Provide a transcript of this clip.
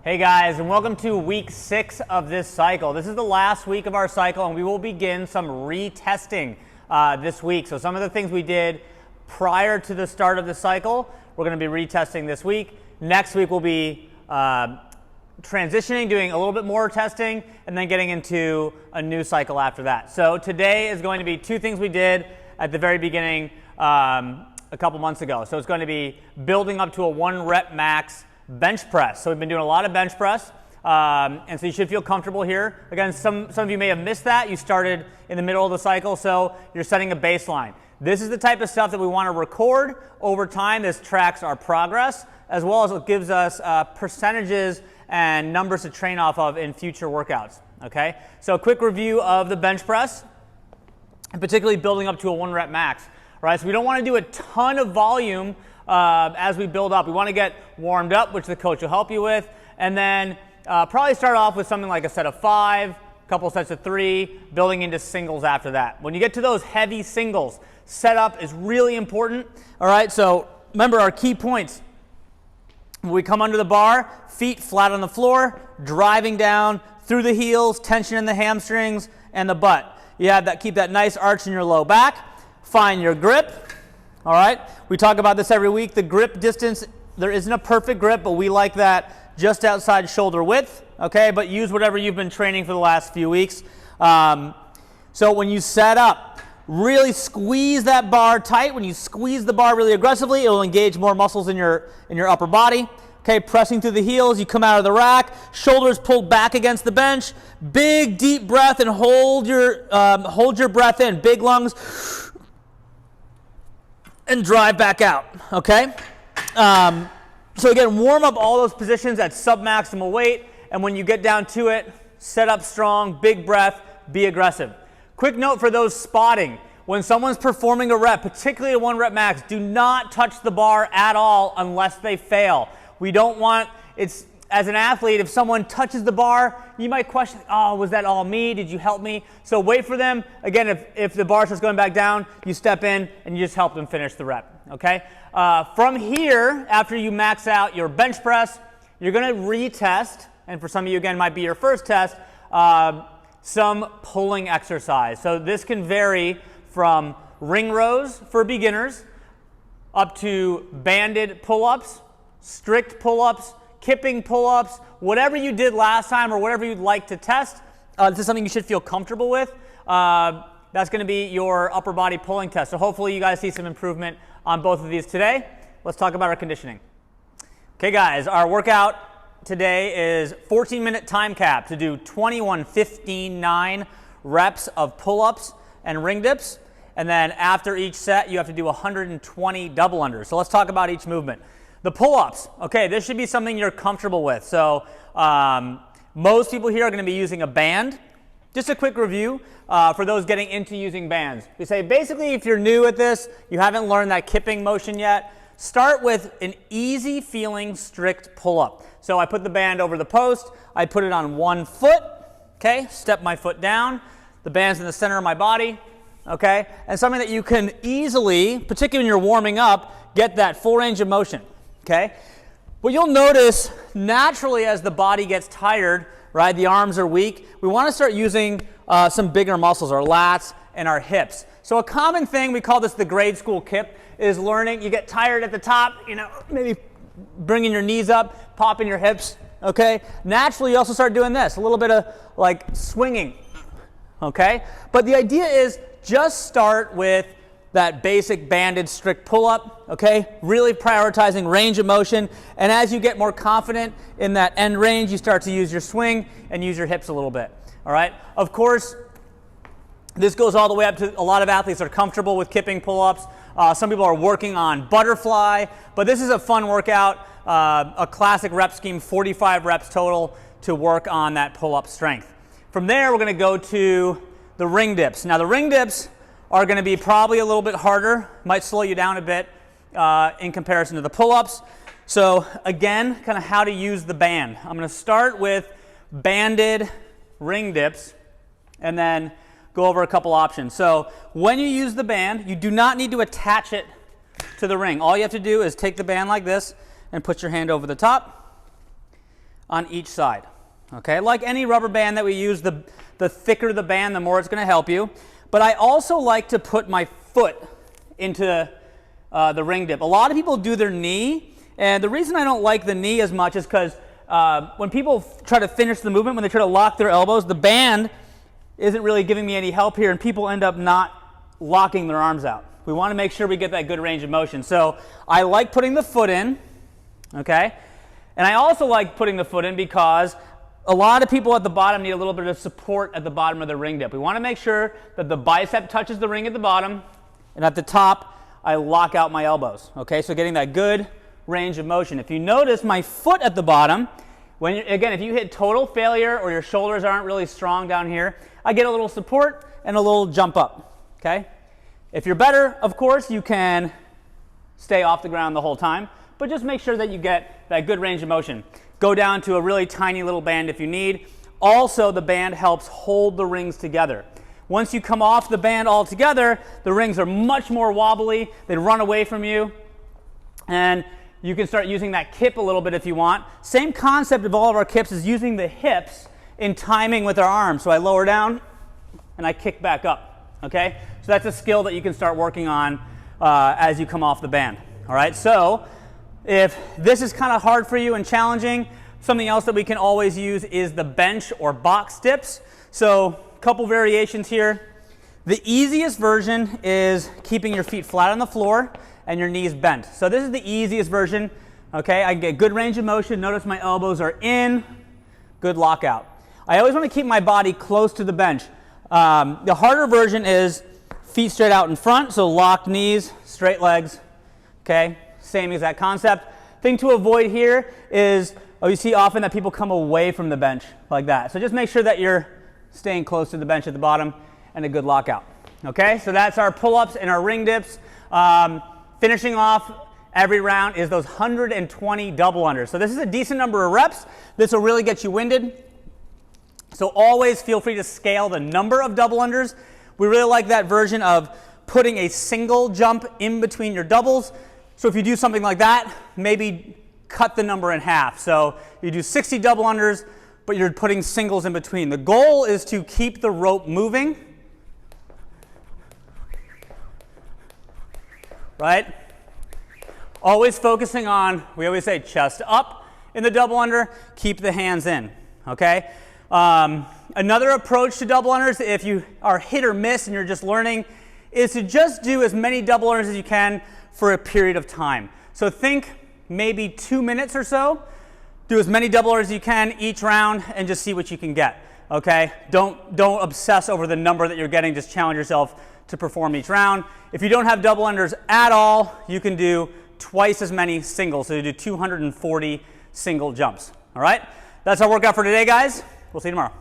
Hey guys, and welcome to week 6 of this cycle. This is the last week of our cycle, and we will begin some retesting this week. So some of the things we did prior to the start of the cycle, we're going to be retesting this week. Next week we'll be transitioning, doing a little bit more testing, and then getting into a new cycle after that. So today is going to be 2 things we did at the very beginning a couple months ago. So it's going to be building up to a 1 rep max bench press. So we've been doing a lot of bench press, and so you should feel comfortable here. Again, some of you may have missed that. You started in the middle of the cycle, so you're setting a baseline. This is the type of stuff that we want to record over time. This tracks our progress, as well as it gives us percentages and numbers to train off of in future workouts. Okay, so a quick review of the bench press, and particularly building up to a 1 rep max. Right, so we don't want to do a ton of volume as we build up. We want to get warmed up, which the coach will help you with, and then probably start off with something like a set of 5, a couple sets of 3, building into singles after that. When you get to those heavy singles, setup is really important. All right, so remember our key points. When we come under the bar, feet flat on the floor, driving down through the heels, tension in the hamstrings and the butt. You have that, keep that nice arch in your low back. Find your grip. All right, we talk about this every week. The grip distance, there isn't a perfect grip, but we like that just outside shoulder width, okay? But use whatever you've been training for the last few weeks. So when you set up, really squeeze that bar tight. When you squeeze the bar really aggressively, it will engage more muscles in your upper body. Okay, pressing through the heels, you come out of the rack, shoulders pulled back against the bench, big deep breath and hold your breath in, big lungs, and drive back out, okay? So again, warm up all those positions at sub-maximal weight, and when you get down to it, set up strong, big breath, be aggressive. Quick note for those spotting. When someone's performing a rep, particularly a 1 rep max, do not touch the bar at all unless they fail. We don't want, as an athlete, if someone touches the bar, you might question, oh, was that all me? Did you help me? So wait for them. Again, if the bar starts going back down, you step in and you just help them finish the rep, okay? From here, after you max out your bench press, you're going to retest, and for some of you, again, might be your first test, some pulling exercise. So this can vary from ring rows for beginners up to banded pull-ups, strict pull-ups, kipping pull-ups, whatever you did last time or whatever you'd like to test. This is something you should feel comfortable with. That's going to be your upper body pulling test. So hopefully you guys see some improvement on both of these today. Let's talk about our conditioning. Okay guys, our workout today is 14-minute time cap to do 21, 15, 9 reps of pull-ups and ring dips. And then after each set, you have to do 120 double unders. So let's talk about each movement. The pull-ups, okay, this should be something you're comfortable with. So most people here are going to be using a band. Just a quick review for those getting into using bands. We say basically if you're new at this, you haven't learned that kipping motion yet, start with an easy feeling strict pull-up. So I put the band over the post, I put it on one foot, okay, step my foot down, the band's in the center of my body, okay, and something that you can easily, particularly when you're warming up, get that full range of motion. Okay, what you'll notice naturally as the body gets tired, right, the arms are weak, we want to start using some bigger muscles, our lats and our hips. So a common thing, we call this the grade school kip, is learning, you get tired at the top, maybe bringing your knees up, popping your hips, okay? Naturally, you also start doing this, a little bit of like swinging, okay? But the idea is just start with that basic banded strict pull-up, okay? Really prioritizing range of motion, and as you get more confident in that end range, you start to use your swing and use your hips a little bit, all right? Of course, this goes all the way up to a lot of athletes are comfortable with kipping pull-ups. Some people are working on butterfly, but this is a fun workout, a classic rep scheme, 45 reps total to work on that pull-up strength. From there, we're gonna go to the ring dips. Now the ring dips are going to be probably a little bit harder, might slow you down a bit in comparison to the pull-ups. So again, kind of how to use the band. I'm going to start with banded ring dips and then go over a couple options. So when you use the band, you do not need to attach it to the ring. All you have to do is take the band like this and put your hand over the top. on each side. Okay, like any rubber band that we use, the thicker the band, the more it's going to help you. But I also like to put my foot into the ring dip. A lot of people do their knee, and the reason I don't like the knee as much is because when people try to finish the movement, when they try to lock their elbows, the band isn't really giving me any help here, and people end up not locking their arms out. We want to make sure we get that good range of motion. So I like putting the foot in, okay? And I also like putting the foot in because a lot of people at the bottom need a little bit of support at the bottom of the ring dip. We want to make sure that the bicep touches the ring at the bottom, and at the top, I lock out my elbows, okay? So getting that good range of motion. If you notice my foot at the bottom, again, if you hit total failure or your shoulders aren't really strong down here, I get a little support and a little jump up, okay? If you're better, of course, you can stay off the ground the whole time, but just make sure that you get that good range of motion. Go down to a really tiny little band if you need. Also, the band helps hold the rings together. Once you come off the band altogether, the rings are much more wobbly. They run away from you, and you can start using that kip a little bit if you want. Same concept of all of our kips is using the hips in timing with our arms. So I lower down, and I kick back up. Okay, so that's a skill that you can start working on as you come off the band. All right, so if this is kind of hard for you and challenging, something else that we can always use is the bench or box dips. So a couple variations here. The easiest version is keeping your feet flat on the floor and your knees bent. So this is the easiest version. Okay, I get good range of motion. Notice my elbows are in, good lockout. I always want to keep my body close to the bench. The harder version is feet straight out in front, so locked knees, straight legs, okay? Same exact concept. Thing to avoid here is, you see often that people come away from the bench like that. So just make sure that you're staying close to the bench at the bottom and a good lockout, okay? So that's our pull-ups and our ring dips. Finishing off every round is those 120 double unders. So this is a decent number of reps. This will really get you winded. So always feel free to scale the number of double unders. We really like that version of putting a single jump in between your doubles. So if you do something like that, maybe cut the number in half. So you do 60 double unders, but you're putting singles in between. The goal is to keep the rope moving, right? Always focusing on, we always say chest up in the double under, keep the hands in, okay? Another approach to double unders, if you are hit or miss and you're just learning, is to just do as many double unders as you can for a period of time. So think maybe 2 minutes or so. Do as many double unders as you can each round and just see what you can get. Okay? Don't obsess over the number that you're getting. Just challenge yourself to perform each round. If you don't have double unders at all, you can do twice as many singles. So you do 240 single jumps. All right? That's our workout for today, guys. We'll see you tomorrow.